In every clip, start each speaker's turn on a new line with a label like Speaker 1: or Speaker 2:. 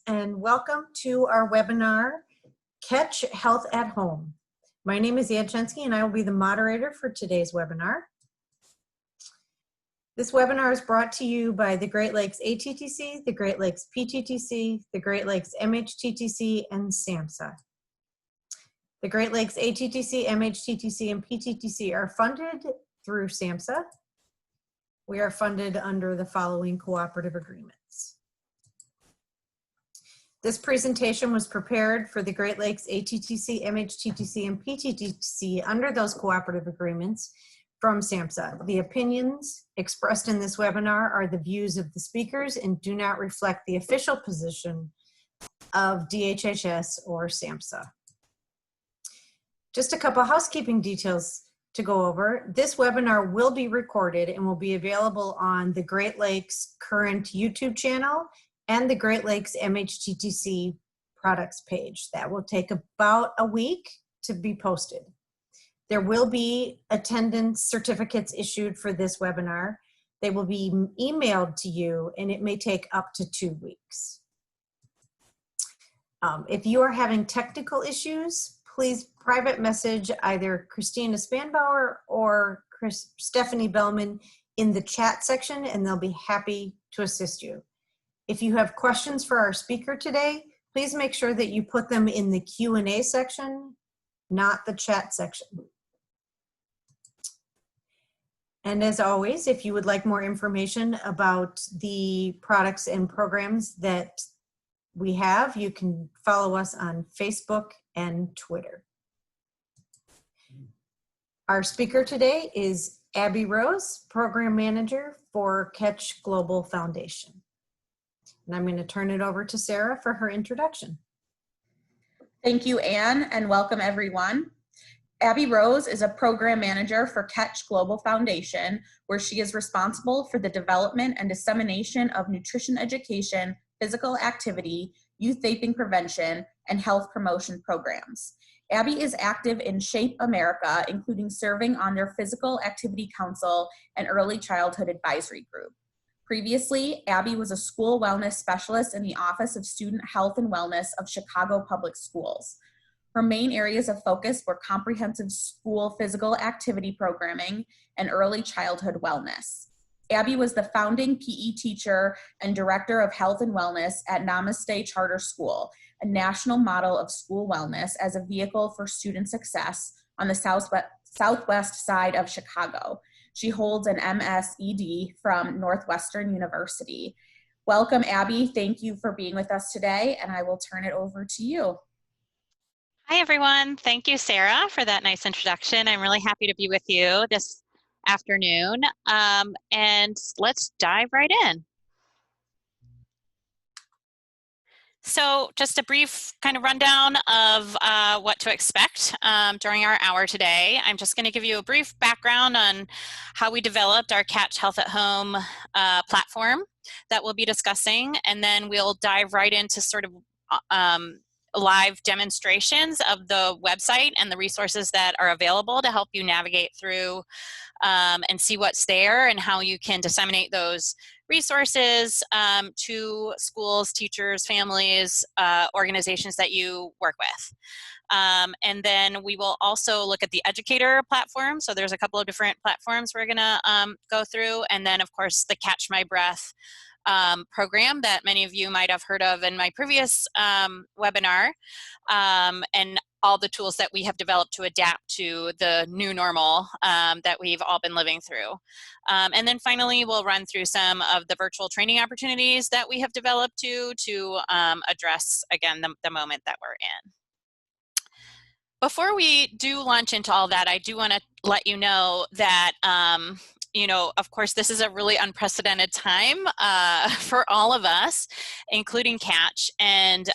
Speaker 1: and welcome to our webinar, Catch Health at Home. My name is Ann Chensky and I will be the moderator for today's webinar. This webinar is brought to you by the Great Lakes ATTC, the Great Lakes PTTC, the Great Lakes MHTTC, and SAMHSA. The Great Lakes ATTC, MHTTC, and PTTC are funded through SAMHSA. We are funded under the following cooperative agreements. This presentation was prepared for the Great Lakes ATTC, MHTTC, and PTTC under those cooperative agreements from SAMHSA. The opinions expressed in this webinar are the views of the speakers and do not reflect the official position of DHHS or SAMHSA. Just a couple housekeeping details to go over. This webinar will be recorded and will be available on the Great Lakes current YouTube channel and the Great Lakes MHTTC products page. That will take about a week to be posted. There will be attendance certificates issued for this webinar. They will be emailed to you and it may take up to 2 weeks. If you are having technical issues, please private message either Christina Spanbauer or Stephanie Bellman in the chat section and they'll be happy to assist you. If you have questions for our speaker today, please make sure that you put them in the Q&A section, not the chat section. And as always, if you would like more information about the products and programs that we have, you can follow us on Facebook and Twitter. Our speaker today is Abby Rose, Program Manager for Catch Global Foundation. And I'm going to turn it over to Sarah for her introduction.
Speaker 2: Thank you, Ann, and welcome everyone. Abby Rose is a Program Manager for Catch Global Foundation, where she is responsible for the development and dissemination of nutrition education, physical activity, youth vaping prevention, and health promotion programs. Abby is active in Shape America, including serving on their Physical Activity Council and Early Childhood Advisory Group. Previously, Abby was a school wellness specialist in the Office of Student Health and Wellness of Chicago Public Schools. Her main areas of focus were comprehensive school physical activity programming and early childhood wellness. Abby was the founding PE teacher and director of health and wellness at Namaste Charter School, a national model of school wellness as a vehicle for student success on the southwest side of Chicago. She holds an MSED from Northwestern University. Welcome, Abby. Thank you for being with us today, and I will turn it over to you.
Speaker 3: Hi, everyone. Thank you, Sarah, for that nice introduction. I'm really happy to be with you this afternoon, and let's dive right in. So just a brief kind of rundown of what to expect during our hour today. I'm just going to give you a brief background on how we developed our Catch Health at Home platform that we'll be discussing, and then we'll dive right into sort of live demonstrations of the website and the resources that are available to help you navigate through and see what's there and how you can disseminate those resources to schools, teachers, families, organizations that you work with. And then we will also look at the Educator Platform. So there's a couple of different platforms we're going to go through. And then, of course, the Catch My Breath program that many of you might have heard of in my previous webinar, and all the tools that we have developed to adapt to the new normal that we've all been living through. And then finally, we'll run through some of the virtual training opportunities that we have developed to address, again, the moment that we're in. Before we do launch into all that, I do want to let you know that you know, of course, this is a really unprecedented time for all of us, including Catch, and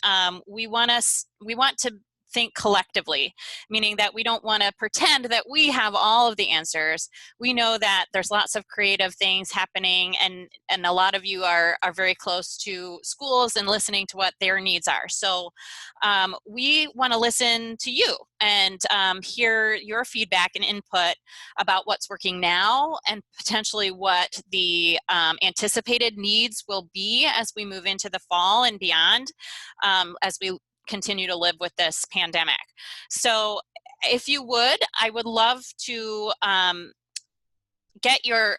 Speaker 3: we want to think collectively, meaning that we don't want to pretend that we have all of the answers. We know that there's lots of creative things happening, and a lot of you are very close to schools and listening to what their needs are. So we want to listen to you and hear your feedback and input about what's working now and potentially what the anticipated needs will be as we move into the fall and beyond, as we continue to live with this pandemic. So if you would, I would love to get your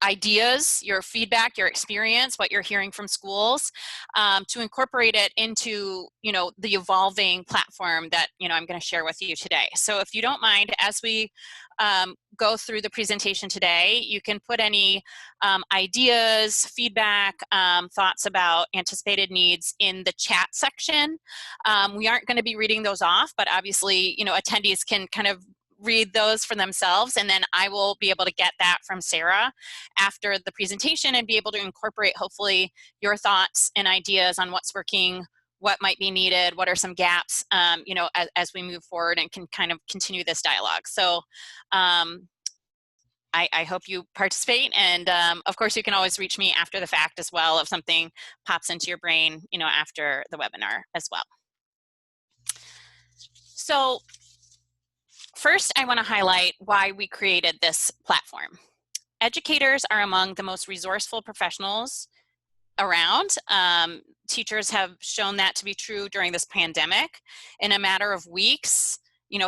Speaker 3: ideas, your feedback, your experience, what you're hearing from schools, to incorporate it into, the evolving platform that, I'm going to share with you today. So if you don't mind, as we go through the presentation today, you can put any ideas, feedback, thoughts about anticipated needs in the chat section. We aren't going to be reading those off, but obviously, attendees can kind of read those for themselves, and then I will be able to get that from Sarah after the presentation and be able to incorporate hopefully your thoughts and ideas on what's working, what might be needed, what are some gaps, as we move forward and can kind of continue this dialogue. So I hope you participate, and of course you can always reach me after the fact as well if something pops into your brain, after the webinar as well. So first, I want to highlight why we created this platform. Educators are among the most resourceful professionals around. Teachers have shown that to be true during this pandemic. In a matter of weeks,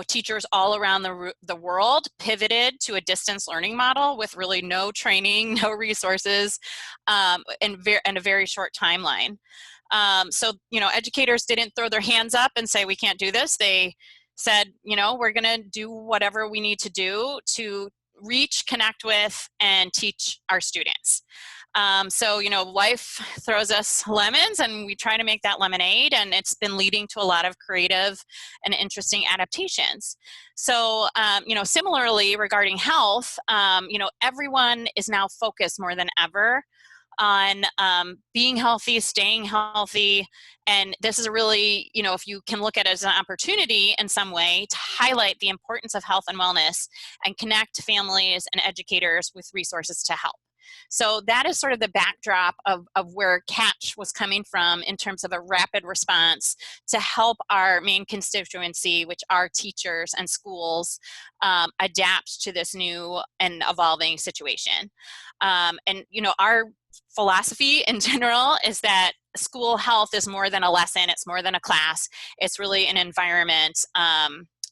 Speaker 3: teachers all around the world pivoted to a distance learning model with really no training, no resources, and a very short timeline. So, educators didn't throw their hands up and say, we can't do this. They said, we're going to do whatever we need to do to reach, connect with, and teach our students. So, life throws us lemons and we try to make that lemonade, and it's been leading to a lot of creative and interesting adaptations. So, similarly regarding health, everyone is now focused more than ever on being healthy, staying healthy, and this is a really, if you can look at it as an opportunity in some way to highlight the importance of health and wellness and connect families and educators with resources to help. So that is sort of the backdrop of where Catch was coming from in terms of a rapid response to help our main constituency, which are teachers and schools, adapt to this new and evolving situation. And, our philosophy in general is that school health is more than a lesson, it's more than a class, it's really an environment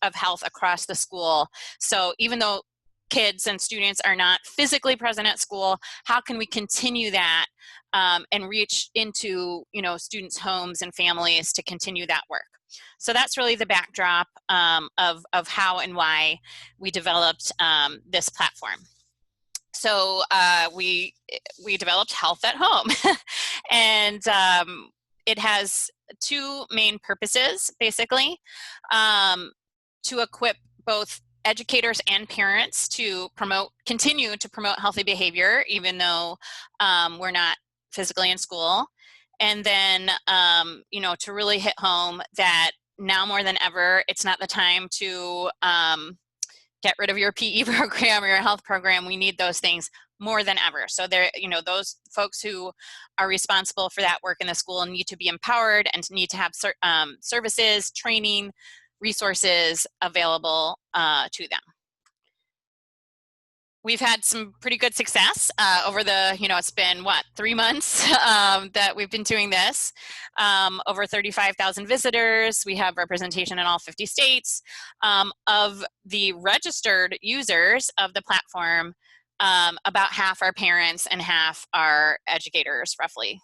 Speaker 3: of health across the school. So even though kids and students are not physically present at school, how can we continue that and reach into students' homes and families to continue that work? So that's really the backdrop of how and why we developed this platform. So we developed Health at Home, and it has two main purposes, basically, to equip both educators and parents to continue to promote healthy behavior, even though we're not physically in school, and then to really hit home that now more than ever, it's not the time to get rid of your PE program or your health program. We need those things more than ever. So there, those folks who are responsible for that work in the school need to be empowered and need to have services, training, resources available to them. We've had some pretty good success over the, it's been 3 months that we've been doing this. Over 35,000 visitors. We have representation in all 50 states. Of the registered users of the platform, about half are parents and half are educators, roughly.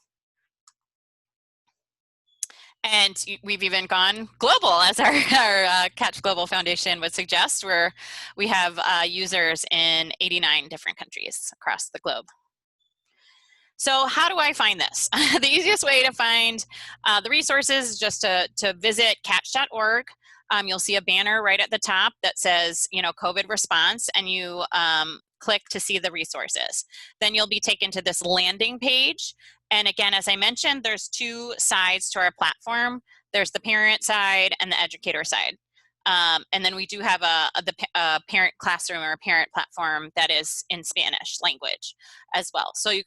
Speaker 3: And we've even gone global, as our Catch Global Foundation would suggest, where we have users in 89 different countries across the globe. So how do I find this? The easiest way to find the resources is just to visit catch.org. You'll see a banner right at the top that says, COVID response, and you click to see the resources. Then you'll be taken to this landing page, And again, as I mentioned, there's two sides to our platform. There's the parent side and the educator side. And then we do have a parent classroom or a parent platform that is in Spanish language as well. So you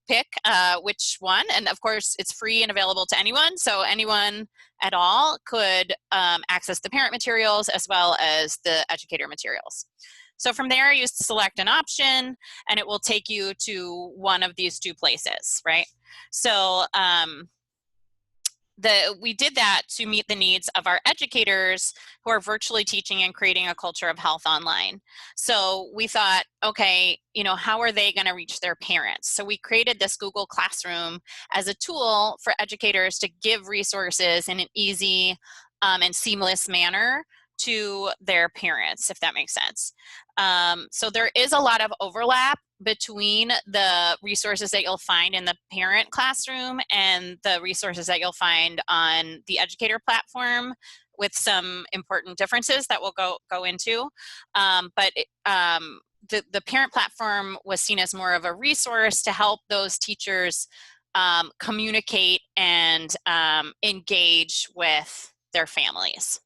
Speaker 3: pick which one, and of course it's free and available to anyone. So anyone at all could access the parent materials as well as the educator materials. So from there, you select an option and it will take you to one of these two places, right? So we did that to meet the needs of our educators who are virtually teaching and creating a culture of health online. So we thought, okay, how are they going to reach their parents? So we created this Google Classroom as a tool for educators to give resources in an easy and seamless manner to their parents, if that makes sense. So there is a lot of overlap between the resources that you'll find in the parent classroom and the resources that you'll find on the educator platform, with some important differences that we'll go into. The parent platform was seen as more of a resource to help those teachers communicate and engage with their families.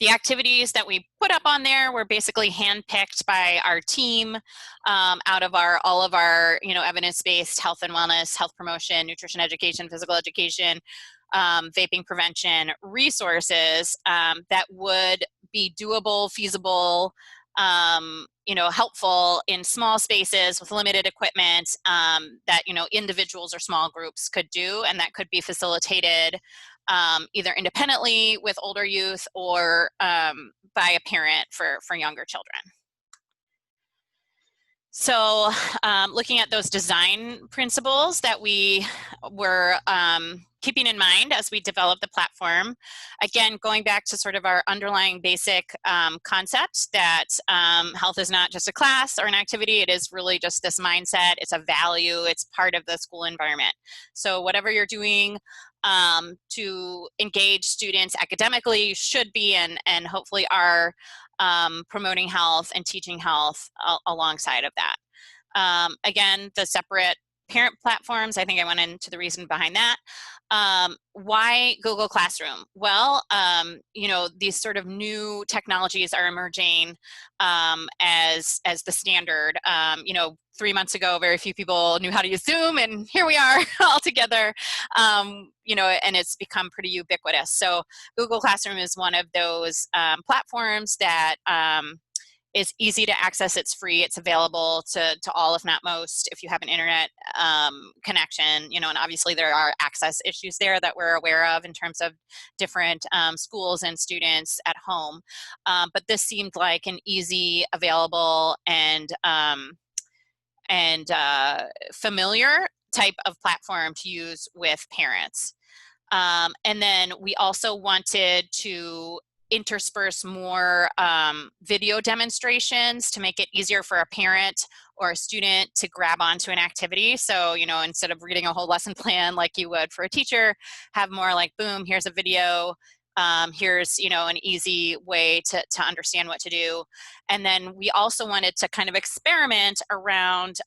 Speaker 3: The activities that we put up on there were basically handpicked by our team out of all of our evidence-based health and wellness, health promotion, nutrition education, physical education, vaping prevention resources that would be doable, feasible, helpful in small spaces with limited equipment that individuals or small groups could do, and that could be facilitated either independently with older youth or by a parent for younger children. So looking at those design principles that we were keeping in mind as we developed the platform, again, going back to sort of our underlying basic concept that health is not just a class or an activity, it is really just this mindset, it's a value, it's part of the school environment. So whatever you're doing to engage students academically, you should be and hopefully are promoting health and teaching health alongside of that. Again, the separate parent platforms, I think I went into the reason behind that. Why Google Classroom? Well, these sort of new technologies are emerging as the standard. 3 months ago, very few people knew how to use Zoom, and here we are all together, and it's become pretty ubiquitous. So Google Classroom is one of those platforms that is easy to access. It's free. It's available to all, if not most, if you have an internet connection, and obviously there are access issues there that we're aware of in terms of different schools and students at home. But this seemed like an easy, available, and familiar type of platform to use with parents. And then we also wanted to intersperse more video demonstrations to make it easier for a parent or a student to grab onto an activity. So, instead of reading a whole lesson plan like you would for a teacher, have more like, boom, here's a video. Here's, an easy way to understand what to do. And then we also wanted to kind of experiment around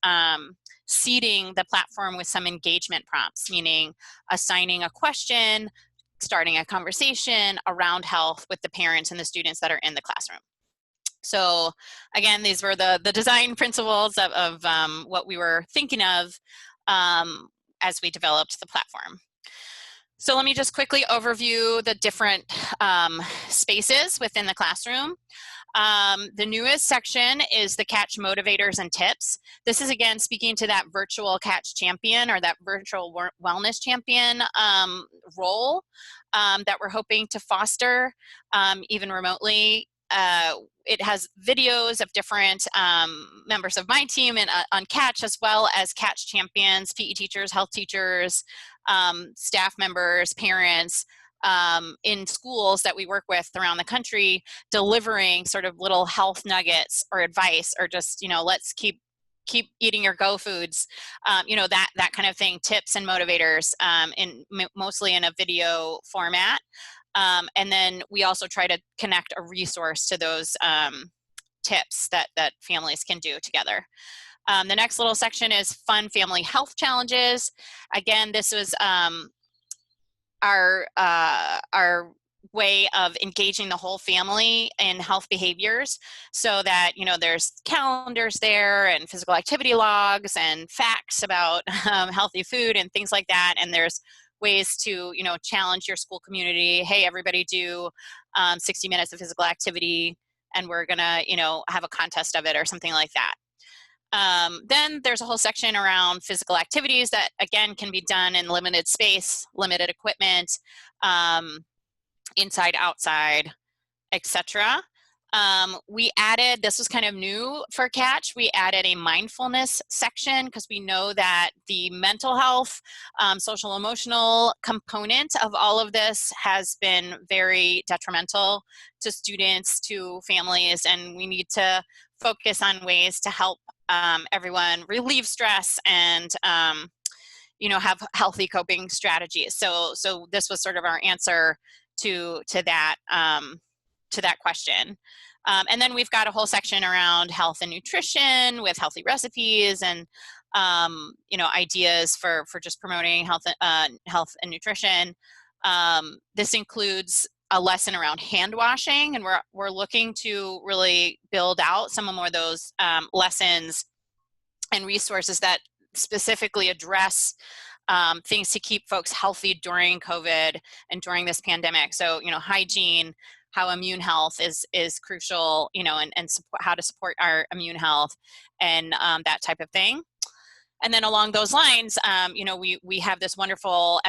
Speaker 3: seeding the platform with some engagement prompts, meaning assigning a question, starting a conversation around health with the parents and the students that are in the classroom. So again, these were the design principles of what we were thinking of as we developed the platform. So let me just quickly overview the different spaces within the classroom. The newest section is the Catch Motivators and Tips. This is, again, speaking to that virtual Catch champion or that virtual wellness champion role that we're hoping to foster even remotely. It has videos of different members of my team and on Catch, as well as Catch champions, PE teachers, health teachers, staff members, parents, in schools that we work with around the country, delivering sort of little health nuggets or advice, or just, let's keep eating your go foods, that kind of thing, tips and motivators, mostly in a video format. And then we also try to connect a resource to those tips that families can do together. The next little section is fun family health challenges. Again, this was our way of engaging the whole family in health behaviors, so that, you know, there's calendars there and physical activity logs and facts about healthy food and things like that. And there's ways to, you know, challenge your school community. Hey, everybody do 60 minutes of physical activity, and we're gonna, you know, have a contest of it or something like that. Then there's a whole section around physical activities that, again, can be done in limited space, limited equipment, inside, outside, etc. We added, this was kind of new for Catch, we added a mindfulness section because we know that the mental health, social emotional component of all of this has been very detrimental to students, to families, and we need to focus on ways to help everyone relieve stress and you know, have healthy coping strategies. So this was sort of our answer to that question. And then we've got a whole section around health and nutrition with healthy recipes and you know, ideas for just promoting health and nutrition. This includes a lesson around hand washing, and we're looking to really build out some more of those lessons and resources that specifically address things to keep folks healthy during COVID and during this pandemic. So, you know, hygiene, how immune health is crucial, you know, and support, how to support our immune health and that type of thing. And then along those lines, you know, we have this wonderful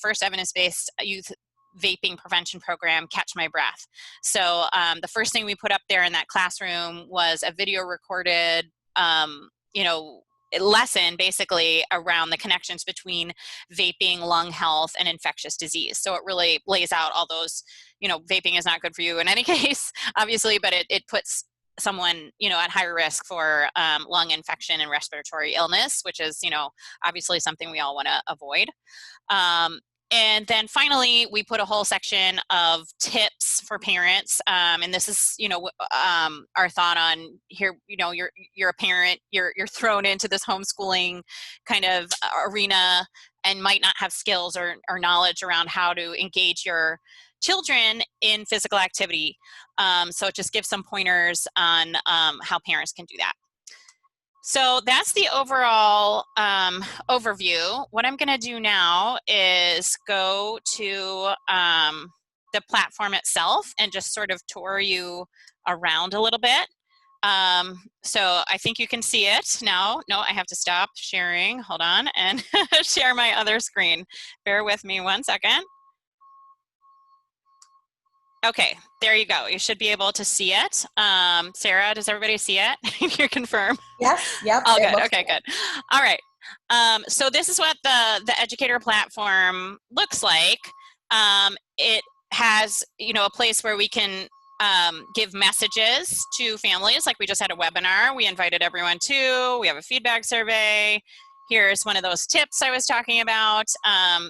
Speaker 3: first evidence-based youth vaping prevention program, Catch My Breath. So the first thing we put up there in that classroom was a video recorded, you know, lesson basically around the connections between vaping, lung health, and infectious disease. So it really lays out all those, you know, vaping is not good for you in any case, obviously, but it puts someone, you know, at higher risk for lung infection and respiratory illness, which is, you know, obviously something we all want to avoid. And then finally, we put a whole section of tips for parents. And this is, you know, our thought on here, you know, you're a parent, you're thrown into this homeschooling kind of arena and might not have skills or knowledge around how to engage your children in physical activity. So it just gives some pointers on how parents can do that. So that's the overall overview. What I'm going to do now is go to the platform itself and just sort of tour you around a little bit. So I think you can see it now. No, I have to stop sharing. Hold on and share my other screen. Bear with me one second. Okay, there you go. You should be able to see it. Sarah, does everybody see it? You confirm?
Speaker 2: Yes, yep.
Speaker 3: Oh, good. Okay, good. All right. So this is what the Educator Platform looks like. It has, you know, a place where we can give messages to families. Like we just had a webinar. We invited everyone to. We have a feedback survey. Here's one of those tips I was talking about.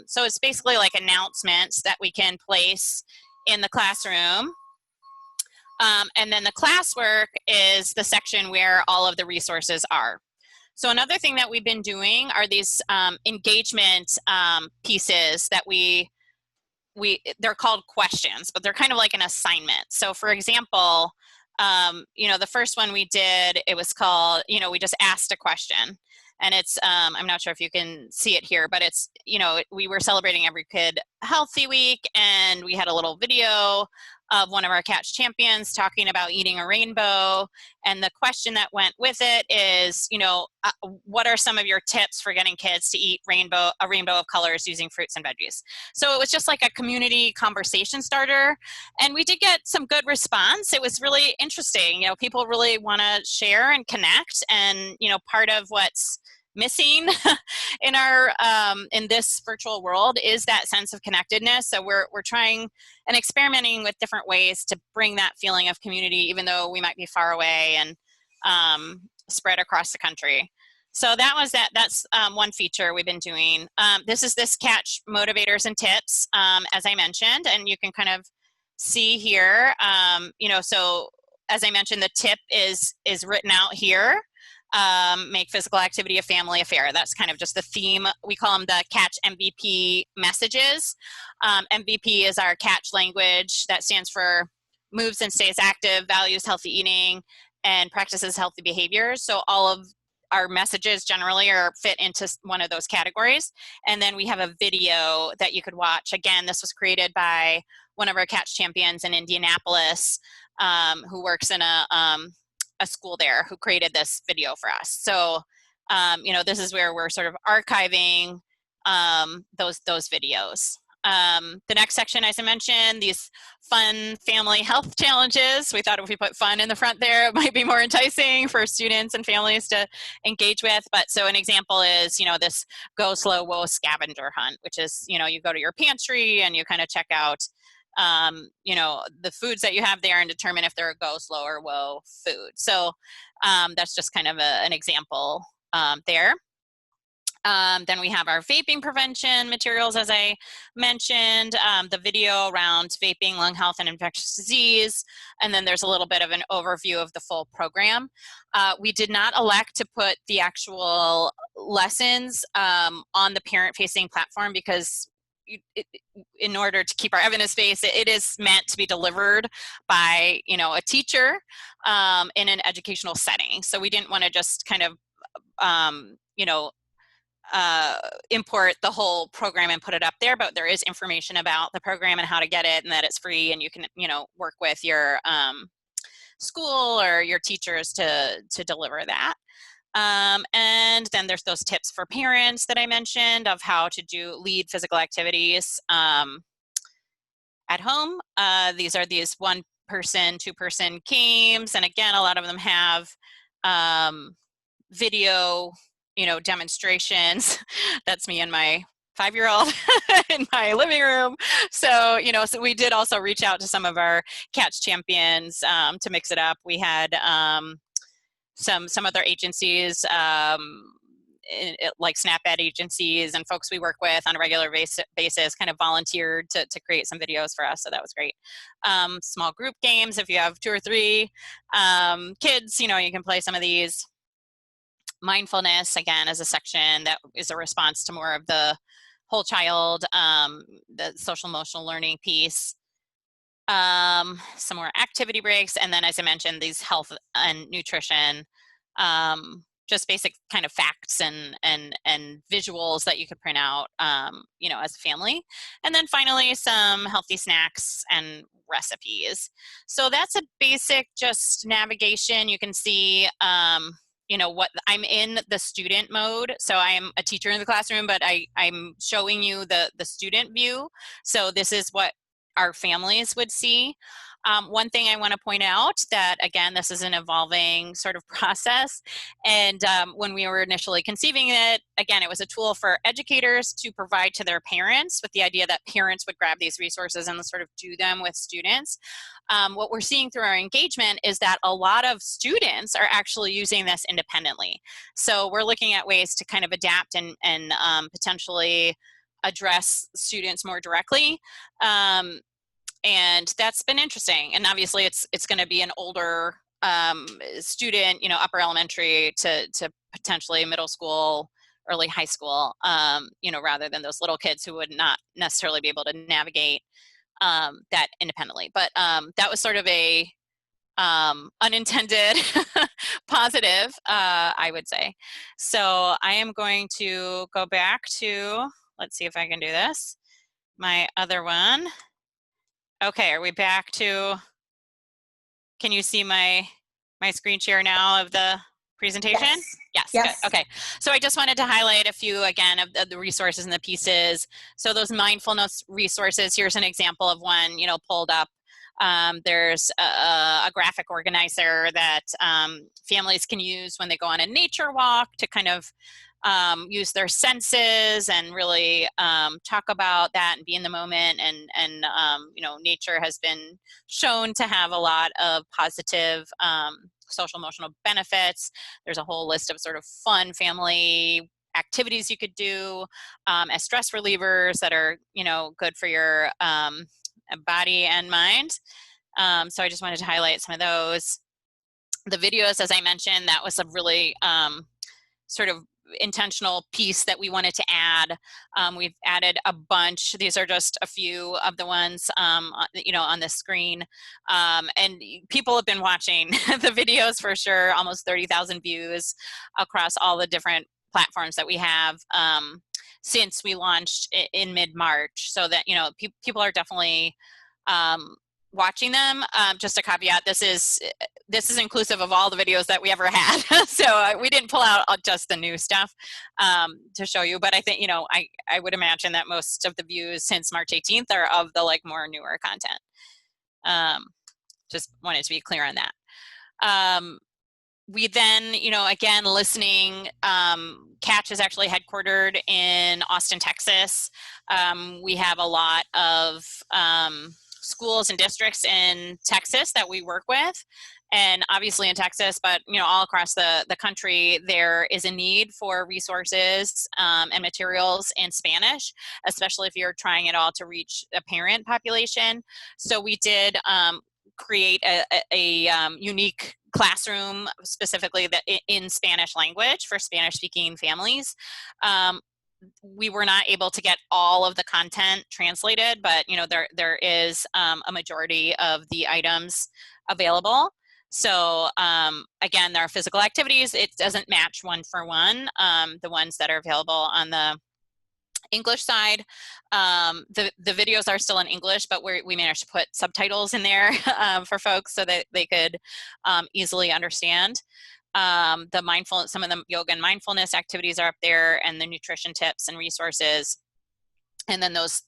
Speaker 3: So it's basically like announcements that we can place in the classroom. And then the classwork is the section where all of the resources are. So another thing that we've been doing are these engagement pieces that they're called questions, but they're kind of like an assignment. So for example, you know, the first one we did, it was called, you know, we just asked a question. And it's, I'm not sure if you can see it here, but it's, you know, we were celebrating Every Kid Healthy Week, and we had a little video of one of our Catch champions talking about eating a rainbow. And the question that went with it is, you know, what are some of your tips for getting kids to eat a rainbow of colors using fruits and veggies? So it was just like a community conversation starter. And we did get some good response. It was really interesting. You know, people really want to share and connect. And, you know, part of what's missing in our in this virtual world is that sense of connectedness. So we're trying and experimenting with different ways to bring that feeling of community, even though we might be far away and spread across the country. So that's one feature we've been doing. This is this Catch motivators and tips, as I mentioned, and you can kind of see here, you know, so as I mentioned, the tip is written out here. make physical activity a family affair. That's kind of just the theme. We call them the Catch MVP messages. MVP is our Catch language. That stands for moves and stays active, values healthy eating, and practices healthy behaviors. So all of our messages generally are fit into one of those categories. And then we have a video that you could watch. Again, this was created by one of our Catch champions in Indianapolis, who works in a school there, who created this video for us. So, you know, this is where we're sort of archiving those videos. The next section, as I mentioned, these fun family health challenges. We thought if we put fun in the front there, it might be more enticing for students and families to engage with. But so an example is, you know, this go slow, whoa scavenger hunt, which is, you know, you go to your pantry and you kind of check out, you know, the foods that you have there and determine if they're a go slow or whoa food. So that's just kind of an example there. Then we have our vaping prevention materials, as I mentioned, the video around vaping, lung health, and infectious disease. And then there's a little bit of an overview of the full program. We did not elect to put the actual lessons on the parent-facing platform because in order to keep our evidence base, it is meant to be delivered by, you know, a teacher in an educational setting. So we didn't want to just kind of, you know, import the whole program and put it up there, but there is information about the program and how to get it, and that it's free, and you can, you know, work with your school or your teachers to deliver that. And then there's those tips for parents that I mentioned of how to lead physical activities at home. These are these 1-person, 2-person games, and again, a lot of them have video, you know, demonstrations. That's me and my 5-year-old in my living room. So, you know, so we did also reach out to some of our Catch champions to mix it up. We had some other agencies, like SNAP-Ed agencies and folks we work with on a regular basis kind of volunteered to create some videos for us. So that was great. Small group games, if you have 2 or 3 kids, you know, you can play some of these. Mindfulness, again, is a section that is a response to more of the whole child, the social emotional learning piece. Some more activity breaks, and then, as I mentioned, these health and nutrition, just basic kind of facts and visuals that you could print out, you know, as a family. And then finally, some healthy snacks and recipes. So that's a basic just navigation. You can see, you know, what I'm in the student mode. So I am a teacher in the classroom, but I'm showing you the student view. So this is what our families would see. One thing I want to point out that, again, this is an evolving sort of process. And when we were initially conceiving it, again, it was a tool for educators to provide to their parents with the idea that parents would grab these resources and sort of do them with students. What we're seeing through our engagement is that a lot of students are actually using this independently. So we're looking at ways to kind of adapt and potentially address students more directly. And that's been interesting. And obviously it's going to be an older student, you know, upper elementary to potentially middle school, early high school, you know, rather than those little kids who would not necessarily be able to navigate that independently. But that was sort of a unintended positive, I would say. So I am going to go back to, let's see if I can do this, my other one. Okay, are we back to, can you see my screen share now of the presentation?
Speaker 2: Yes.
Speaker 3: Yes. Good. Okay, so I just wanted to highlight a few, again, of the resources and the pieces. So those mindfulness resources, here's an example of one, you know, pulled up. There's a graphic organizer that families can use when they go on a nature walk to kind of use their senses and really talk about that and be in the moment. And you know, nature has been shown to have a lot of positive social emotional benefits. There's a whole list of sort of fun family activities you could do as stress relievers that are, you know, good for your body and mind. So I just wanted to highlight some of those. The videos, as I mentioned, that was a really sort of intentional piece that we wanted to add. We've added a bunch. These are just a few of the ones, on the screen. And people have been watching the videos for sure, almost 30,000 views across all the different platforms that we have since we launched in mid-March. So that, people are definitely watching them. Just a caveat, this is inclusive of all the videos that we ever had. So we didn't pull out just the new stuff to show you, but I think, I would imagine that most of the views since March 18th are of the more newer content. Just wanted to be clear on that. We then, again, listening, Catch is actually headquartered in Austin, Texas. We have a lot of schools and districts in Texas that we work with. And obviously in Texas, but all across the country, there is a need for resources and materials in Spanish, especially if you're trying at all to reach a parent population. So we did create a unique classroom specifically that in Spanish language for Spanish-speaking families. We were not able to get all of the content translated, but there is a majority of the items available. So again, there are physical activities. It doesn't match one for one, the ones that are available on the English side. The videos are still in English, but we managed to put subtitles in there for folks so that they could easily understand. Some of the yoga and mindfulness activities are up there, and the nutrition tips and resources. And then those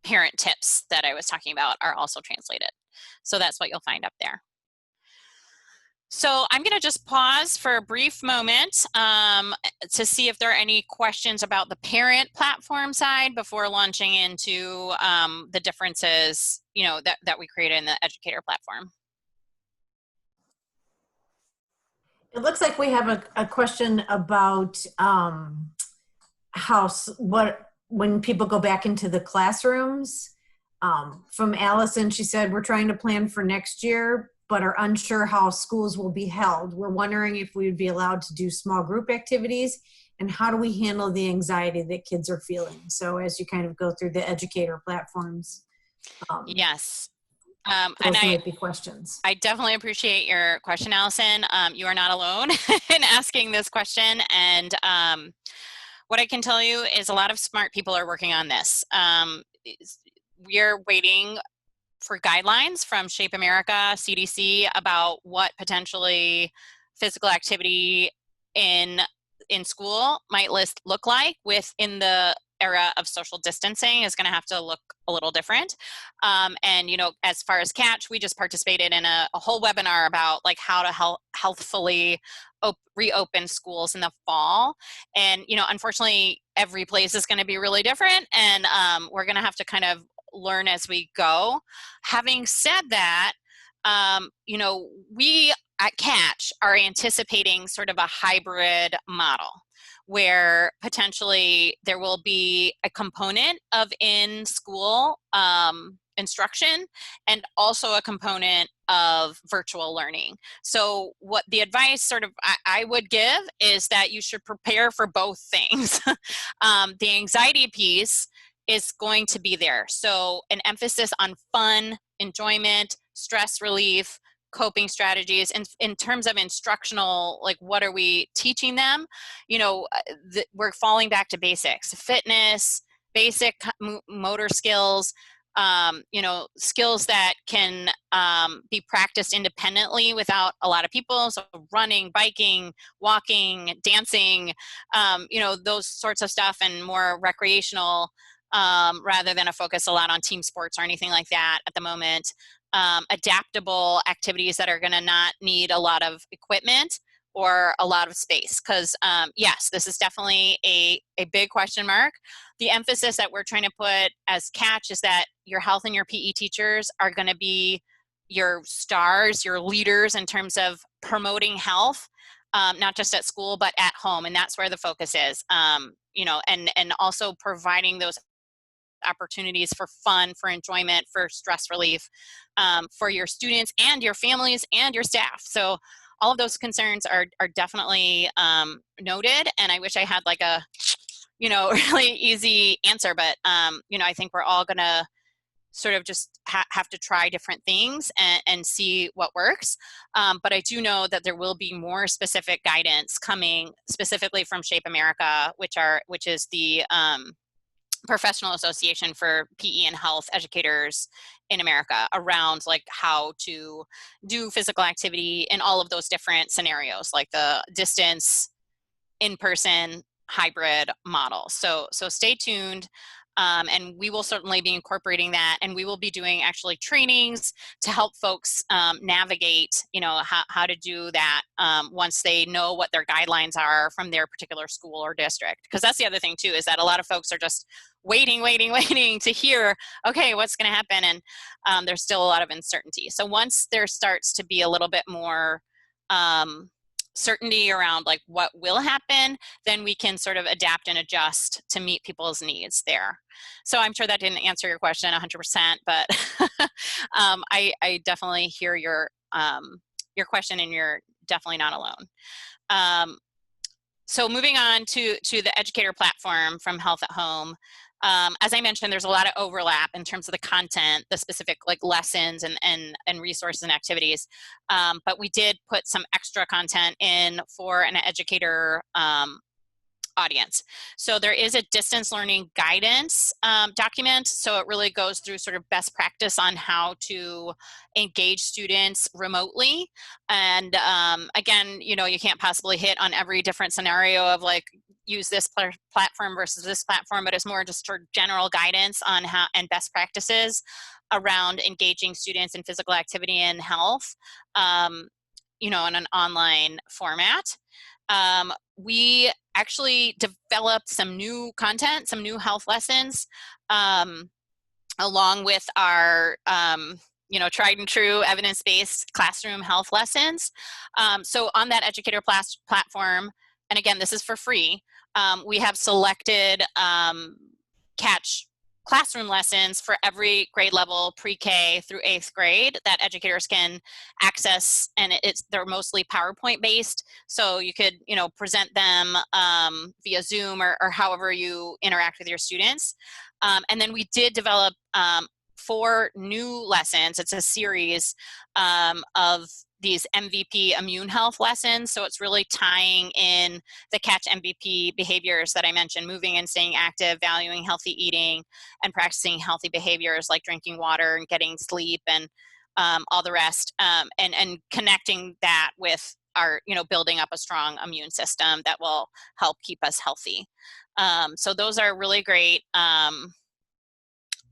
Speaker 3: parent tips that I was talking about are also translated. So that's what you'll find up there. So I'm going to just pause for a brief moment to see if there are any questions about the parent platform side before launching into the differences, that we created in the Educator Platform.
Speaker 1: It looks like we have a question about when people go back into the classrooms. From Allison, she said, we're trying to plan for next year, but are unsure how schools will be held. We're wondering if we would be allowed to do small group activities, and how do we handle the anxiety that kids are feeling? So as you kind of go through the Educator platforms.
Speaker 3: Yes.
Speaker 1: Those might be questions.
Speaker 3: I definitely appreciate your question, Allison. You are not alone in asking this question. And what I can tell you is a lot of smart people are working on this. We are waiting for guidelines from Shape America, CDC, about what potentially physical activity in school might look like within the era of social distancing. Is going to have to look a little different. And, as far as Catch, we just participated in a whole webinar about how to healthfully reopen schools in the fall. And, unfortunately, every place is going to be really different. And we're going to have to kind of learn as we go. Having said that, we at Catch are anticipating sort of a hybrid model where potentially there will be a component of in-school instruction and also a component of virtual learning. So what the advice I would give is that you should prepare for both things. The anxiety piece is going to be there. So an emphasis on fun, enjoyment, stress relief, coping strategies. And in terms of instructional, what are we teaching them? We're falling back to basics, fitness, basic motor skills, skills that can be practiced independently without a lot of people. So running, biking, walking, dancing, those sorts of stuff, and more recreational rather than a focus a lot on team sports or anything like that at the moment. Adaptable activities that are going to not need a lot of equipment or a lot of space. Because yes, this is definitely a big question mark. The emphasis that we're trying to put as Catch is that your health and your PE teachers are going to be your stars, your leaders in terms of promoting health, not just at school, but at home. And that's where the focus is, and also providing those opportunities for fun, for enjoyment, for stress relief, for your students and your families and your staff. So all of those concerns are definitely noted, and I wish I had like a, really easy answer, but, I think we're all gonna sort of just have to try different things and see what works. But I do know that there will be more specific guidance coming specifically from Shape America, which is the professional association for PE and health educators in America, around like how to do physical activity in all of those different scenarios, like the distance, in-person, hybrid model. So stay tuned. And we will certainly be incorporating that, and we will be doing actually trainings to help folks navigate, how to do that once they know what their guidelines are from their particular school or district. Because that's the other thing too, is that a lot of folks are just waiting to hear, okay, what's going to happen, and there's still a lot of uncertainty. So once there starts to be a little bit more certainty around like what will happen, then we can sort of adapt and adjust to meet people's needs there. So I'm sure that didn't answer your question 100%, but I definitely hear your question, and you're definitely not alone. So moving on to the Educator Platform from Health at Home. As I mentioned, there's a lot of overlap in terms of the content, the specific like lessons and resources and activities. But we did put some extra content in for an educator audience. So there is a distance learning guidance document. So it really goes through sort of best practice on how to engage students remotely. And again, you can't possibly hit on every different scenario of like, use this platform versus this platform, but it's more just for general guidance on how and best practices around engaging students in physical activity and health, in an online format. We actually developed some new content, some new health lessons, along with our tried and true evidence-based classroom health lessons. So on that Educator platform, and again, this is for free, we have selected Catch classroom lessons for every grade level, pre-K through 8th grade, that educators can access, and they're mostly PowerPoint based, so you could present them via Zoom or however you interact with your students. And then we did develop 4 new lessons. It's a series of these MVP immune health lessons. So it's really tying in the Catch MVP behaviors that I mentioned: moving and staying active, valuing healthy eating, and practicing healthy behaviors like drinking water and getting sleep, and all the rest, and connecting that with our, building up a strong immune system that will help keep us healthy. So those are really great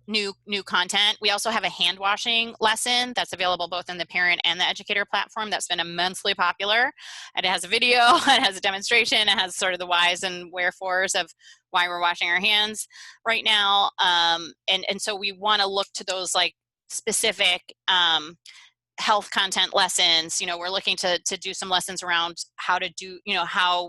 Speaker 3: new content. We also have a hand washing lesson that's available both in the parent and the educator platform that's been immensely popular. And it has a video, it has a demonstration, it has sort of the whys and wherefores of why we're washing our hands right now. And so we want to look to those like specific health content lessons. We're looking to do some lessons around how to do,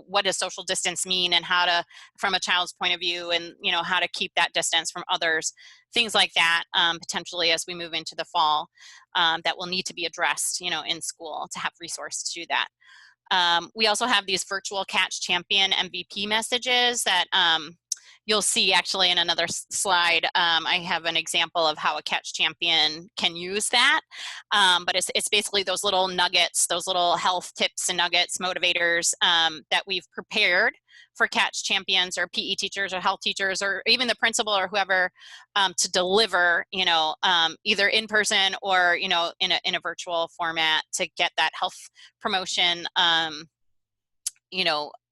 Speaker 3: what does social distance mean, and how to, from a child's point of view, and, how to keep that distance from others, things like that, potentially as we move into the fall, that will need to be addressed, in school, to have resources to do that. We also have these virtual Catch Champion MVP messages that you'll see actually in another slide. I have an example of how a Catch Champion can use that. But it's basically those little nuggets, those little health tips and nuggets, motivators that we've prepared for Catch Champions or PE teachers or health teachers or even the principal or whoever to deliver, either in person or, in a virtual format to get that health promotion,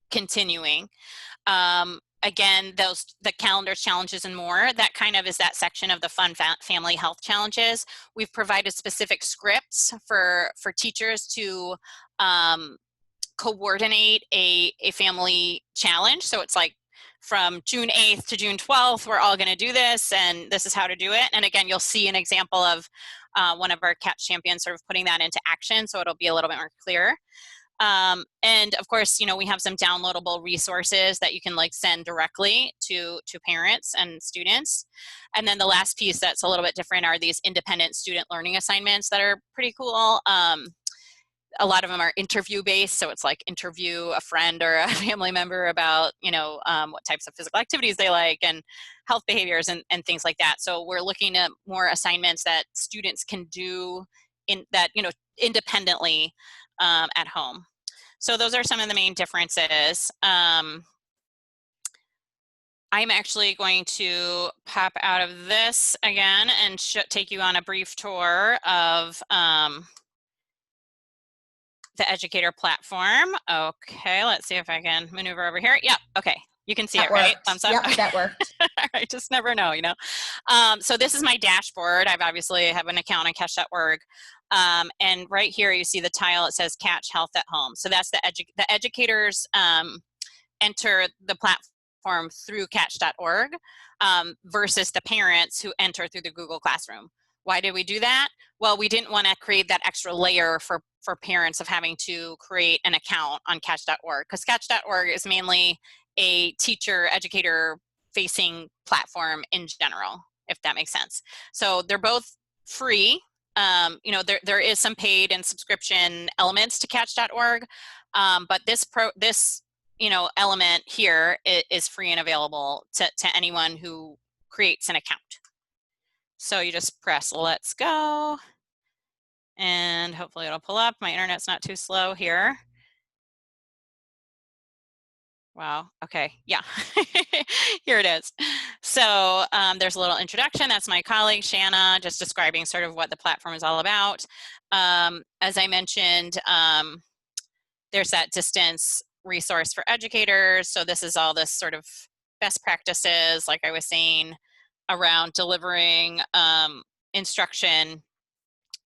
Speaker 3: continuing. Again, the calendars, challenges, and more, that kind of is that section of the fun family health challenges. We've provided specific scripts for teachers to coordinate a family challenge. So it's like from June 8th to June 12th, we're all going to do this, and this is how to do it. And again, you'll see an example of one of our Catch Champions sort of putting that into action, so it'll be a little bit more clear. And of course, you know, we have some downloadable resources that you can like send directly to parents and students. And then the last piece that's a little bit different are these independent student learning assignments that are pretty cool. A lot of them are interview based, so it's like interview a friend or a family member about, you know, what types of physical activities they like and health behaviors and things like that. So we're looking at more assignments that students can do in that, you know, independently at home. So those are some of the main differences. I'm actually going to pop out of this again and take you on a brief tour of the Educator Platform. Okay, let's see if I can maneuver over here. Yep, okay, you can see
Speaker 2: That
Speaker 3: it, right?
Speaker 2: worked.
Speaker 3: Thumbs up?
Speaker 2: Yep, that worked.
Speaker 3: I just never know, you know? So this is my dashboard. I've obviously have an account on catch.org. And right here you see the tile, it says Catch Health at Home. So that's the educators enter the platform through catch.org versus the parents who enter through the Google Classroom. Why did we do that? Well, we didn't want to create that extra layer for parents of having to create an account on catch.org, because catch.org is mainly a teacher, educator facing platform in general, if that makes sense. So they're both free. You know, there is some paid and subscription elements to catch.org, but this you know, element here is free and available to anyone who creates an account. So you just press let's go and hopefully it'll pull up. My internet's not too slow here. Wow, okay, yeah, here it is. So there's a little introduction. That's my colleague, Shanna, just describing sort of what the platform is all about. As I mentioned, there's that distance resource for educators. So this is all this sort of best practices, like I was saying, around delivering instruction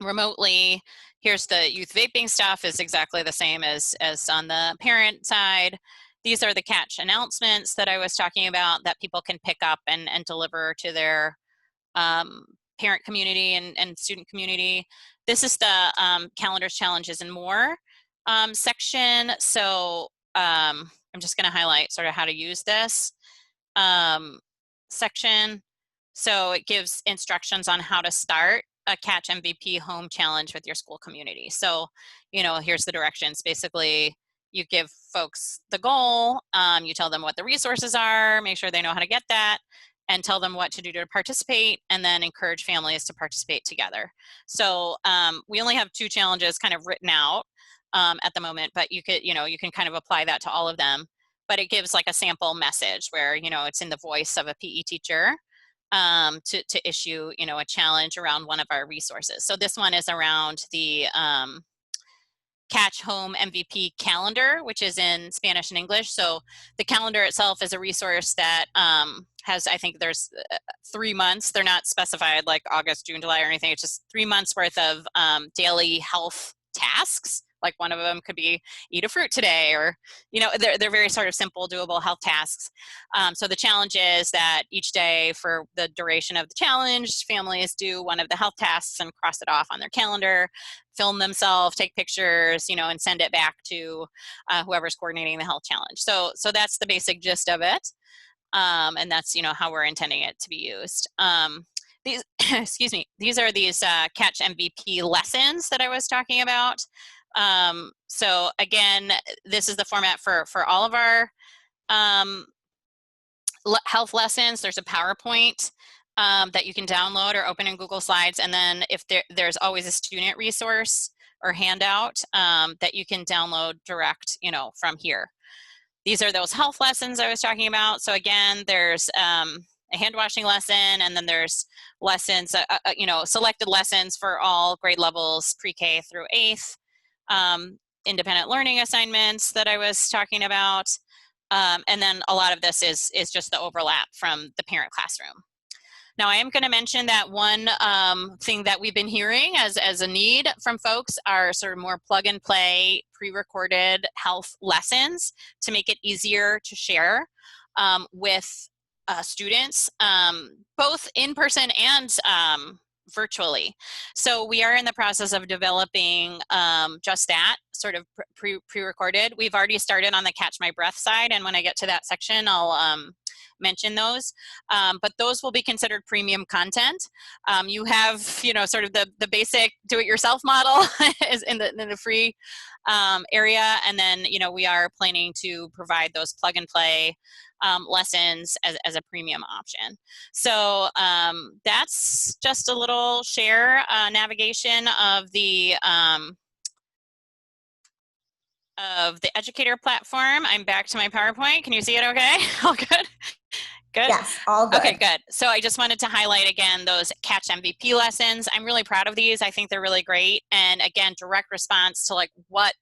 Speaker 3: remotely. Here's the youth vaping stuff, is exactly the same as on the parent side. These are the catch announcements that I was talking about that people can pick up and deliver to their parent community and student community. This is the calendars, challenges, and more section. So I'm just going to highlight sort of how to use this section. So it gives instructions on how to start a Catch MVP home challenge with your school community. So, you know, here's the directions. Basically, you give folks the goal, you tell them what the resources are, make sure they know how to get that, and tell them what to do to participate, and then encourage families to participate together. So we only have 2 challenges kind of written out at the moment, but you could, you know, you can kind of apply that to all of them. But it gives like a sample message where, you know, it's in the voice of a PE teacher to issue, you know, a challenge around one of our resources. So this one is around the Catch Home MVP calendar, which is in Spanish and English. So the calendar itself is a resource that has, I think there's 3 months. They're not specified like August, June, July or anything. It's just 3 months worth of daily health tasks. Like one of them could be eat a fruit today, or, you know, they're very sort of simple, doable health tasks. So the challenge is that each day for the duration of the challenge, families do one of the health tasks and cross it off on their calendar, film themselves, take pictures, you know, and send it back to whoever's coordinating the health challenge. So that's the basic gist of it. And that's, you know, how we're intending it to be used. These, excuse me, these are these Catch MVP lessons that I was talking about. So again, this is the format for all of our health lessons. There's a PowerPoint that you can download or open in Google Slides. And then if there's always a student resource or handout that you can download direct, you know, from here. These are those health lessons I was talking about. So again, there's a hand washing lesson, and then there's lessons, you know, selected lessons for all grade levels, pre-K through 8th. Independent learning assignments that I was talking about. And then a lot of this is just the overlap from the parent classroom. Now, I am going to mention that one thing that we've been hearing as a need from folks are sort of more plug and play, pre-recorded health lessons to make it easier to share with students, both in person and virtually. So we are in the process of developing just that, sort of pre-recorded. We've already started on the Catch My Breath side, and when I get to that section, I'll mention those. But those will be considered premium content. You have, you know, sort of the basic do-it-yourself model is in the free area, and then, you know, we are planning to provide those plug-and-play lessons as a premium option. So that's just a little share navigation of the Educator Platform. I'm back to my PowerPoint. Can you see it okay? All good? Good?
Speaker 2: Yes, all good.
Speaker 3: Okay, good. So I just wanted to highlight again those Catch MVP lessons. I'm really proud of these. I think they're really great. And again, direct response to like what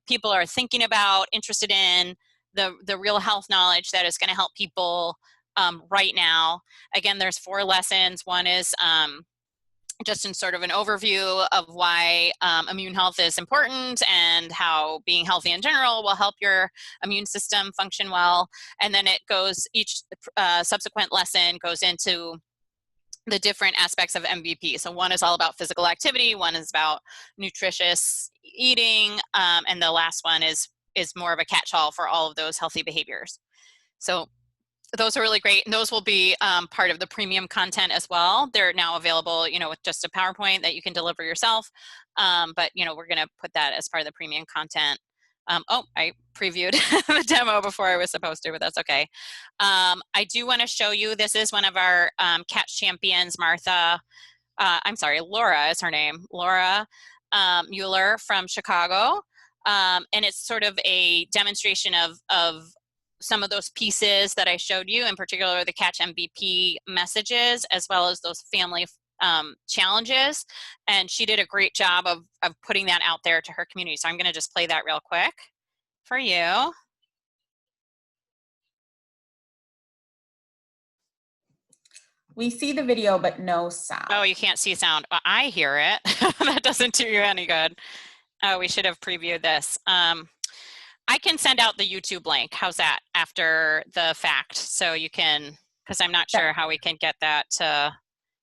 Speaker 3: people are thinking about, interested in, the real health knowledge that is going to help people right now. Again, there's 4 lessons. One is just in sort of an overview of why immune health is important and how being healthy in general will help your immune system function well. And then it goes, each subsequent lesson goes into the different aspects of MVP. So one is all about physical activity, one is about nutritious eating, and the last one is more of a catch-all for all of those healthy behaviors. So those are really great, and those will be part of the premium content as well. They're now available, you know, with just a PowerPoint that you can deliver yourself. But, you know, we're going to put that as part of the premium content. Oh, I previewed the demo before I was supposed to, but that's okay. I do want to show you, this is one of our catch champions, Laura is her name, Laura Mueller from Chicago. And it's sort of a demonstration of some of those pieces that I showed you, in particular the Catch MVP messages, as well as those family challenges. And she did a great job of putting that out there to her community. So I'm going to just play that real quick for you.
Speaker 2: We see the video, but no sound.
Speaker 3: Oh, you can't see sound. I hear it. That doesn't do you any good. Oh, we should have previewed this. I can send out the YouTube link. How's that after the fact? So you can, because I'm not sure how we can get that to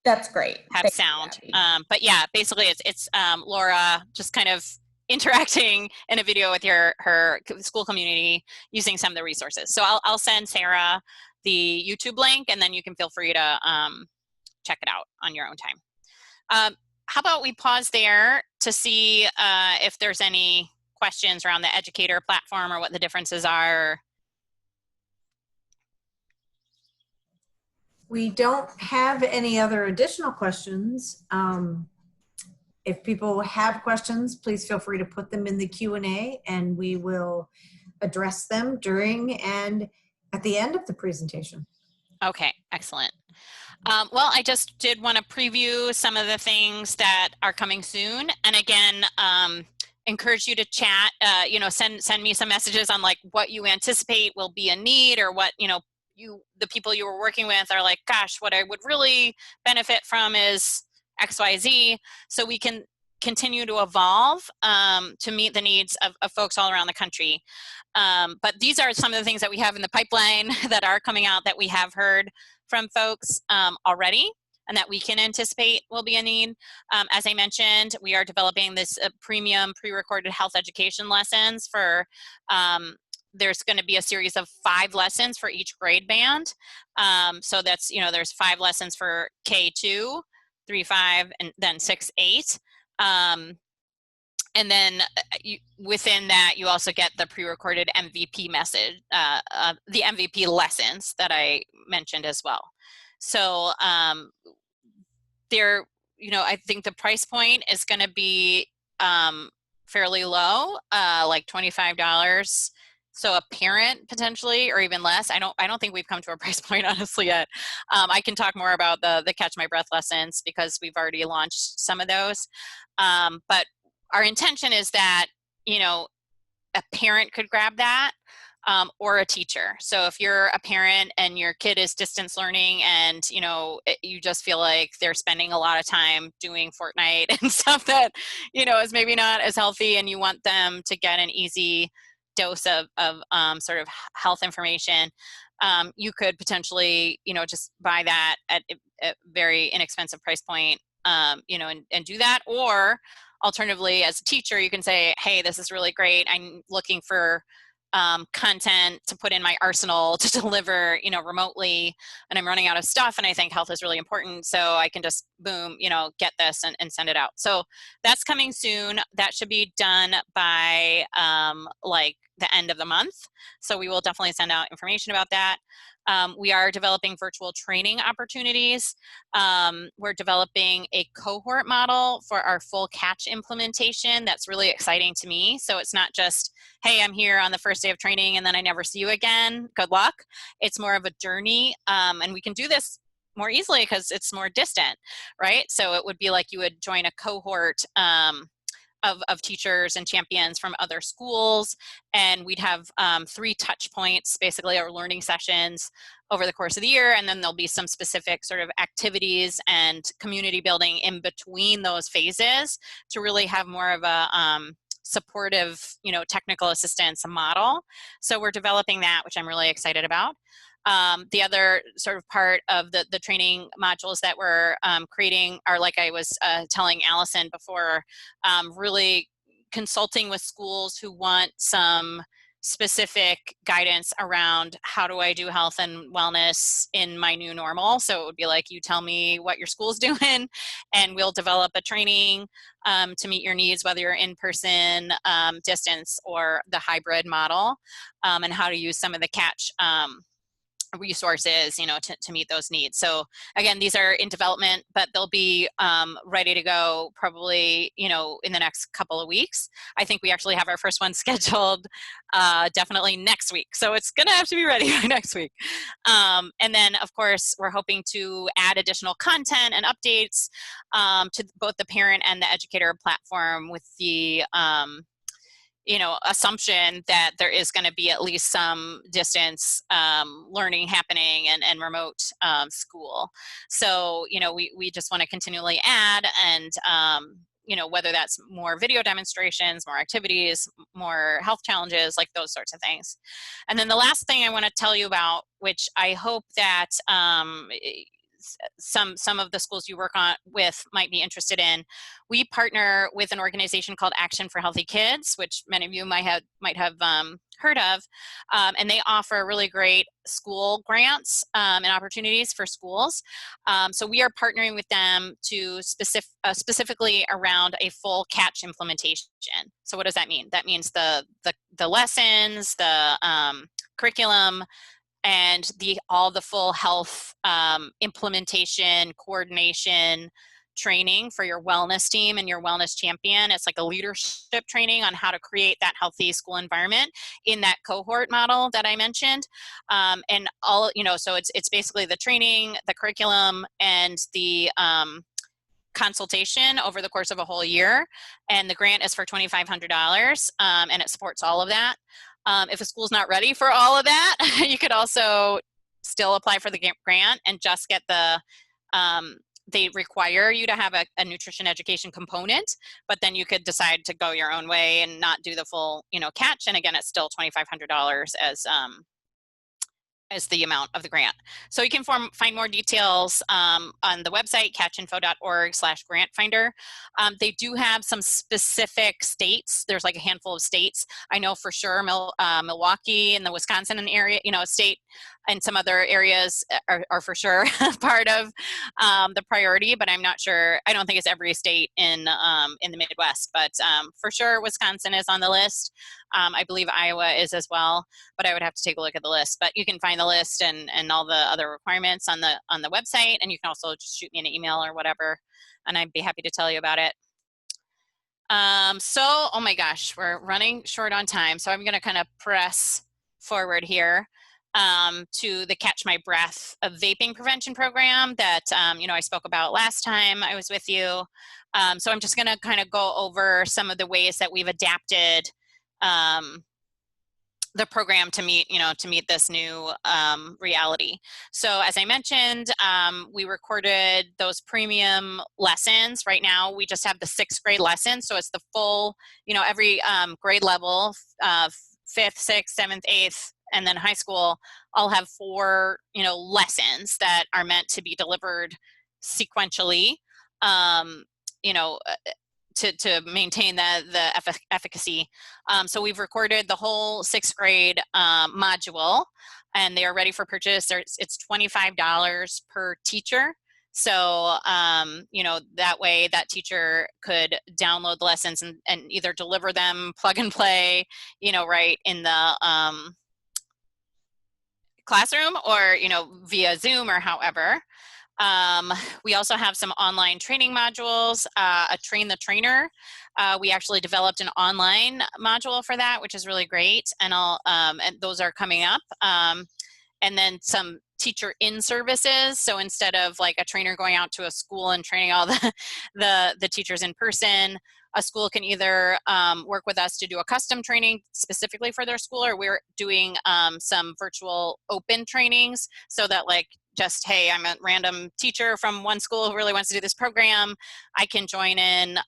Speaker 2: That's great.
Speaker 3: Have sound. But yeah, basically it's Laura just kind of interacting in a video with her school community using some of the resources. So I'll send Sarah the YouTube link, and then you can feel free to check it out on your own time. How about we pause there to see if there's any questions around the Educator Platform or what the differences are?
Speaker 1: We don't have any other additional questions. If people have questions, please feel free to put them in the Q&A, and we will address them during and at the end of the presentation.
Speaker 3: Okay, excellent. Well, I just did want to preview some of the things that are coming soon. And again, encourage you to chat, you know, send me some messages on like what you anticipate will be a need, or what, you know, the people you were working with are like, gosh, what I would really benefit from is XYZ. So we can continue to evolve to meet the needs of folks all around the country. But these are some of the things that we have in the pipeline that are coming out that we have heard from folks already, and that we can anticipate will be a need. As I mentioned, we are developing this premium pre-recorded health education lessons for, there's going to be a series of 5 lessons for each grade band. So that's, you know, there's 5 lessons for K2, 3, 5, and then 6, 8. And then within that, you also get the pre-recorded MVP message, the MVP lessons that I mentioned as well. So there, you know, I think the price point is going to be fairly low, like $25. So a parent potentially, or even less. I don't think we've come to a price point honestly yet. I can talk more about the Catch My Breath lessons because we've already launched some of those. But our intention is that, you know, a parent could grab that, or a teacher. So if you're a parent and your kid is distance learning and, you know, you just feel like they're spending a lot of time doing Fortnite and stuff that, you know, is maybe not as healthy, and you want them to get an easy dose of sort of health information, you could potentially, you know, just buy that at a very inexpensive price point and do that. Or alternatively, as a teacher, you can say, hey, this is really great. I'm looking for content to put in my arsenal to deliver, remotely, and I'm running out of stuff, and I think health is really important, so I can just boom, get this and send it out. So that's coming soon. That should be done by like the end of the month. So we will definitely send out information about that. We are developing virtual training opportunities. We're developing a cohort model for our full catch implementation. That's really exciting to me. So it's not just, hey, I'm here on the first day of training and then I never see you again. Good luck. It's more of a journey. And we can do this more easily because it's more distant, right? So it would be like you would join a cohort of teachers and champions from other schools, and we'd have 3 touch points, basically our learning sessions over the course of the year, and then there'll be some specific sort of activities and community building in between those phases to really have more of a supportive, technical assistance model. So we're developing that, which I'm really excited about. The other sort of part of the training modules that we're creating are, like I was telling Allison before, really consulting with schools who want some specific guidance around how do I do health and wellness in my new normal. So it would be like, you tell me what your school's doing and we'll develop a training to meet your needs, whether you're in person, distance, or the hybrid model, and how to use some of the catch resources, to meet those needs. So again, these are in development, but they'll be ready to go probably, in the next couple of weeks. I think we actually have our first one scheduled definitely next week. So it's going to have to be ready by next week. And then, of course, we're hoping to add additional content and updates to both the parent and the educator platform with the assumption that there is going to be at least some distance learning happening and remote school. So, we just want to continually add and, whether that's more video demonstrations, more activities, more health challenges, like those sorts of things. And then the last thing I want to tell you about, which I hope that some of the schools you work with might be interested in. We partner with an organization called Action for Healthy Kids, which many of you might have heard of, and they offer really great school grants and opportunities for schools. So we are partnering with them to specifically around a full catch implementation. So what does that mean? That means the lessons, the curriculum, and all the full health implementation, coordination, training for your wellness team and your wellness champion. It's like a leadership training on how to create that healthy school environment in that cohort model that I mentioned. And all, so it's basically the training, the curriculum, and the consultation over the course of a whole year. And the grant is for $2,500, and it supports all of that. If a school's not ready for all of that, you could also still apply for the grant and just get they require you to have a nutrition education component, but then you could decide to go your own way and not do the full, catch. And again, it's still $2,500 as the amount of the grant. So you can find more details on the website, catchinfo.org/grant finder. They do have some specific states. There's like a handful of states. I know for sure Milwaukee and the Wisconsin area, state, and some other areas are for sure part of the priority, but I'm not sure. I don't think it's every state in the Midwest, but for sure Wisconsin is on the list. I believe Iowa is as well, but I would have to take a look at the list. But you can find the list and all the other requirements on the website, and you can also just shoot me an email or whatever, and I'd be happy to tell you about it. So, oh my gosh, we're running short on time, so I'm going to kind of press forward here to the Catch My Breath, a vaping prevention program that I spoke about last time I was with you. So I'm just going to kind of go over some of the ways that we've adapted the program to meet this new reality. So as I mentioned, we recorded those premium lessons. Right now, we just have the 6th grade lesson. So it's the full, every grade level, 5th, 6th, 7th, 8th, and then high school, all have 4, lessons that are meant to be delivered sequentially you know, to maintain the efficacy. So we've recorded the whole 6th grade module, and they are ready for purchase. It's $25 per teacher. So, you know, that way that teacher could download the lessons and either deliver them plug and play, you know, right in the classroom, or, you know, via Zoom or however. We also have some online training modules, a train the trainer. We actually developed an online module for that, which is really great. And and those are coming up. And then some teacher in services. So instead of like a trainer going out to a school and training all the teachers in person, a school can either work with us to do a custom training specifically for their school, or we're doing some virtual open trainings, so that like just, hey, I'm a random teacher from one school who really wants to do this program, I can join in,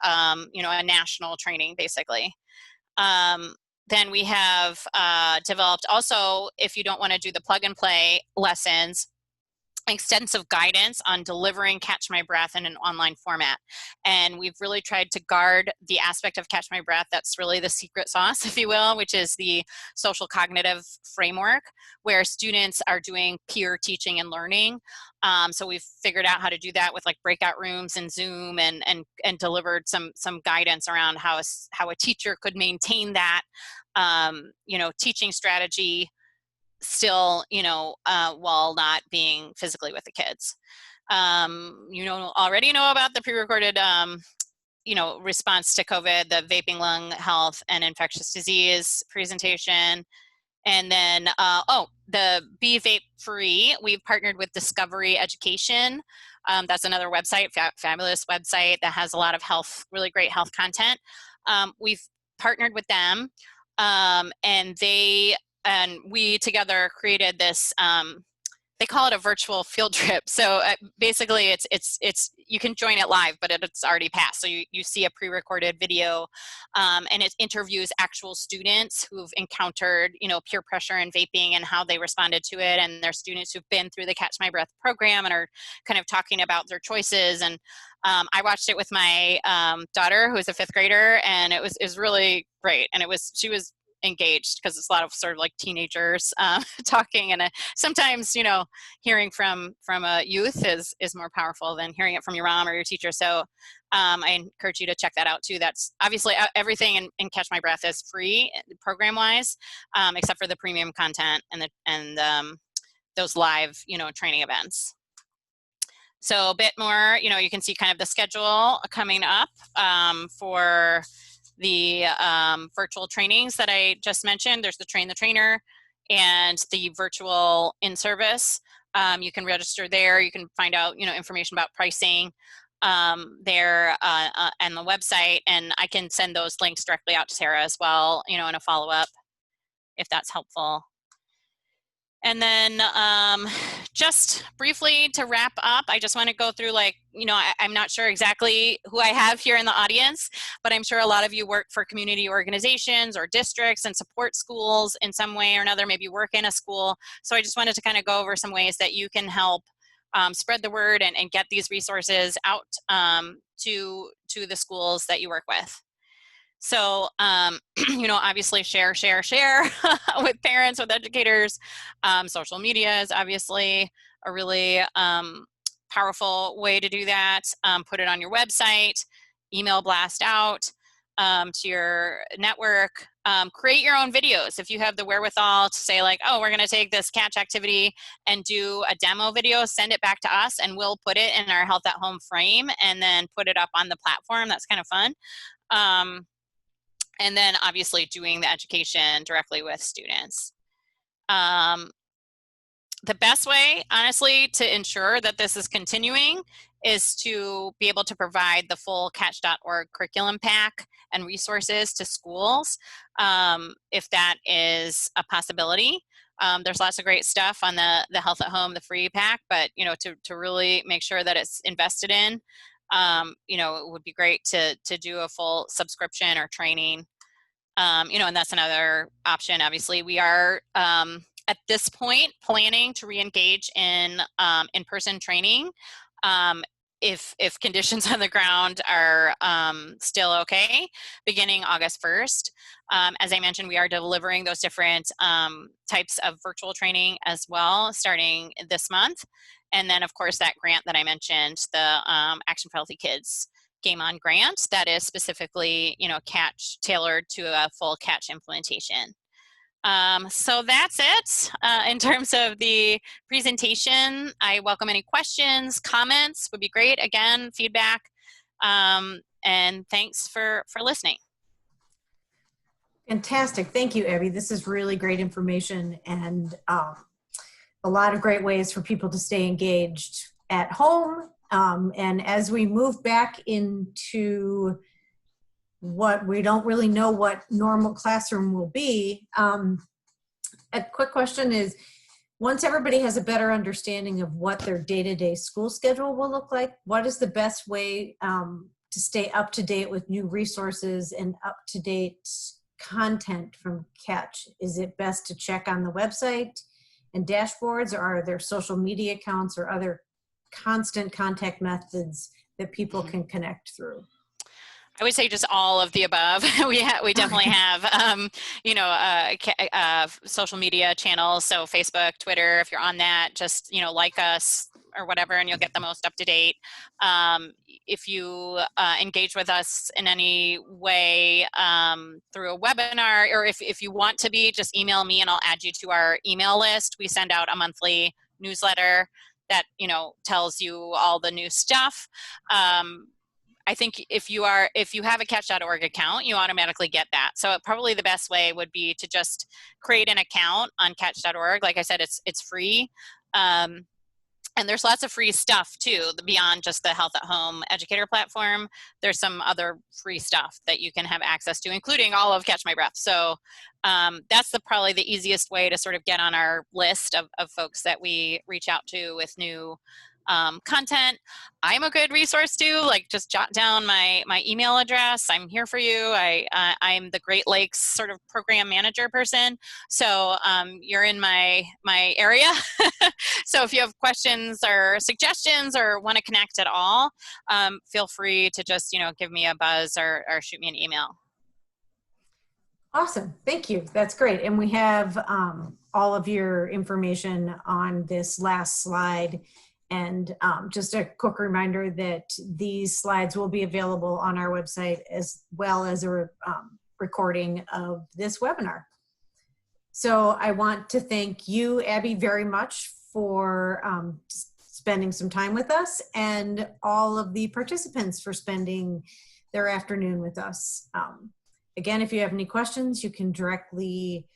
Speaker 3: you know, a national training basically. Then we have developed also, if you don't want to do the plug and play lessons, extensive guidance on delivering Catch My Breath in an online format. And we've really tried to guard the aspect of Catch My Breath that's really the secret sauce, if you will, which is the social cognitive framework, where students are doing peer teaching and learning. So we've figured out how to do that with like breakout rooms and Zoom, and delivered some guidance around how a teacher could maintain that, you know, teaching strategy still, you know, while not being physically with the kids. You know, already know about the pre-recorded, you know, response to COVID, the vaping, lung health, and infectious disease presentation. And then, the Be Vape Free, we've partnered with Discovery Education. That's another website, fabulous website that has a lot of health, really great health content. We've partnered with them, and we together created this, they call it a virtual field trip. So basically it's you can join it live, but it's already passed. So you see a pre-recorded video, and it interviews actual students who've encountered, you know, peer pressure and vaping and how they responded to it. And they're students who've been through the Catch My Breath program and are kind of talking about their choices. And I watched it with my daughter, who's a 5th grader, and it was really great. And she was engaged, because it's a lot of sort of like teenagers talking, and sometimes, you know, hearing from a youth is more powerful than hearing it from your mom or your teacher. So I encourage you to check that out too. That's obviously everything in Catch My Breath is free program wise, except for the premium content and those live, you know, training events. So a bit more, you know, you can see kind of the schedule coming up for the virtual trainings that I just mentioned. There's the Train the Trainer and the virtual in-service. You can register there. You can find out, you know, information about pricing there and the website. And I can send those links directly out to Sarah as well, you know, in a follow-up, if that's helpful. And then just briefly to wrap up, I just want to go through, like, you know, I'm not sure exactly who I have here in the audience, but I'm sure a lot of you work for community organizations or districts and support schools in some way or another, maybe work in a school. So I just wanted to kind of go over some ways that you can help spread the word and get these resources out to the schools that you work with. So, you know, obviously share with parents, with educators. Social media is obviously a really powerful way to do that. Put it on your website, email blast out to your network. Create your own videos. If you have the wherewithal to say like, oh, we're going to take this catch activity and do a demo video, send it back to us and we'll put it in our Health at Home frame and then put it up on the platform. That's kind of fun. And then obviously doing the education directly with students. The best way, honestly, to ensure that this is continuing is to be able to provide the full catch.org curriculum pack and resources to schools, if that is a possibility. There's lots of great stuff on the Health at Home, the free pack, but, you know, to really make sure that it's invested in, you know, it would be great to do a full subscription or training, you know, and that's another option. Obviously, we are at this point planning to re-engage in in-person training if conditions on the ground are still okay, beginning August 1st. As I mentioned, we are delivering those different types of virtual training as well, starting this month. And then, of course, that grant that I mentioned, the Action for Healthy Kids Game On grant, that is specifically, catch tailored to a full catch implementation. So that's it in terms of the presentation. I welcome any questions, comments would be great. Again, feedback, and thanks for listening.
Speaker 1: Fantastic. Thank you, Abby. This is really great information and a lot of great ways for people to stay engaged at home. And as we move back into what we don't really know what normal classroom will be, a quick question is, once everybody has a better understanding of what their day-to-day school schedule will look like, what is the best way to stay up to date with new resources and up-to-date content from Catch? Is it best to check on the website and dashboards, or are there social media accounts or other constant contact methods that people can connect through?
Speaker 3: I would say just all of the above. We definitely have, social media channels. So Facebook, Twitter, if you're on that, just, like us or whatever, and you'll get the most up to date. If you engage with us in any way through a webinar, or if you want to be, just email me and I'll add you to our email list. We send out a monthly newsletter that, tells you all the new stuff. I think if you have a catch.org account, you automatically get that. So probably the best way would be to just create an account on catch.org. Like I said, it's free. And there's lots of free stuff too, beyond just the Health at Home Educator Platform. There's some other free stuff that you can have access to, including all of Catch My Breath. So that's probably the easiest way to sort of get on our list of folks that we reach out to with new content. I'm a good resource too. Like, just jot down my email address. I'm here for you. I'm the Great Lakes sort of program manager person. So you're in my area. So if you have questions or suggestions or want to connect at all, feel free to just, give me a buzz or shoot me an email.
Speaker 1: Awesome. Thank you. That's great. And we have all of your information on this last slide. And just a quick reminder that these slides will be available on our website, as well as a recording of this webinar. So I want to thank you, Abby, very much for spending some time with us, and all of the participants for spending their afternoon with us. Again, if you have any questions, you can directly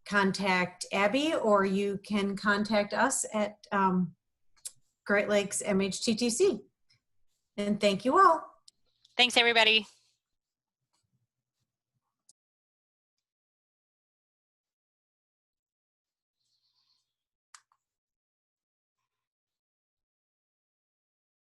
Speaker 1: contact Abby, or you can contact us at Great Lakes MHTTC. And thank you all.
Speaker 3: Thanks, everybody.